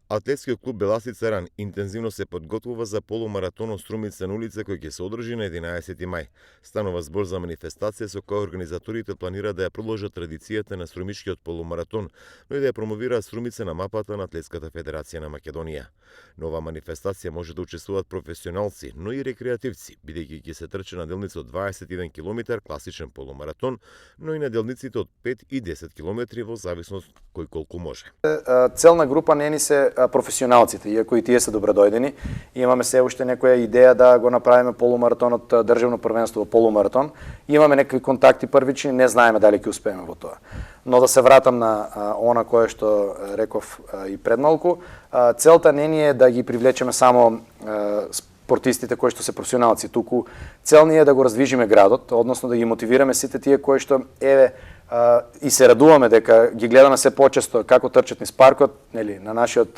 Атлетскиот клуб Беласица Ран интензивно се подготвува за полумаратонот Струмица на улица кој ќе се одржи на 11 мај. Станува збор за манифестација со која организаторите планираат да ја продолжат традицијата на струмичкиот полумаратон, но и да ја промовираат Струмица на мапата на Атлетската федерација на Македонија. На оваа манифестација може да учествуваат професионалци, но и рекреативци, бидејќи ќе се трчи на делница од 21 км класичен полумаратон, но и на делниците од 5 и 10 км во зависност кој колку може. Целна група не ни се професионалците, иако и тие се добродојдени. Имаме се уште некоја идеја да го направиме полумаратонот државно првенство во полумаратон. Имаме некакви контакти првични, не знаеме дали ќе успееме во тоа. Но да се вратам на она кое што реков и пред малку, целта не ни е да ги привлечеме само спортистите кои што се професионалци, туку цел ни е да го раздвижиме градот, односно да ги мотивираме сите тие кои што и се радуваме дека ги гледаме се почесто како трчат низ паркот, нели, на нашиот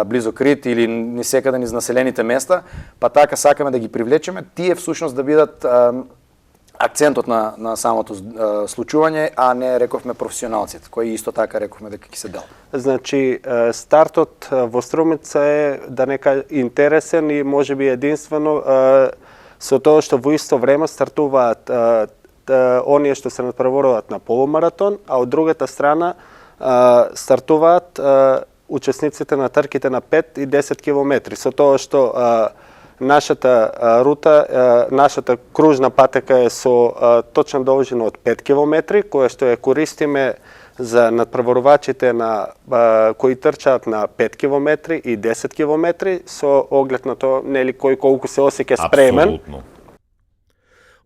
близо Крит или ни секаде низ населените места, па така сакаме да ги привлечеме, тие всушност да бидат акцентот на самото случување, а не рековме професионалците, кои исто така рековме дека ќе се дел. Значи, стартот во Струмица е да нека интересен и можеби единствено со тоа што во исто време стартуваат оние што се надпреваруваат на полумаратон, а од другата страна стартуваат учесниците на трките на 5 и 10 км. Со тоа што нашата рута, нашата кружна патека е со точна должина од 5 км, која што ја користиме за надпреварувачите кои трчаат на 5 км и 10 км со оглед на тоа нели кој колку се осеќа спремен. Апсолутно.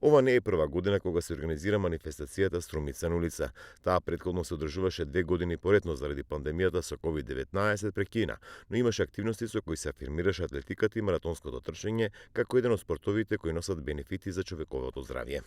Ова не е прва година кога се организира манифестацијата Струмица на улица. Таа претходно се одржуваше 2 години поредно заради пандемијата со COVID-19 прекина, но имаше активности со кои се афирмираше атлетиката и маратонското трчање како еден од спортовите кои носат бенефити за човековото здравје.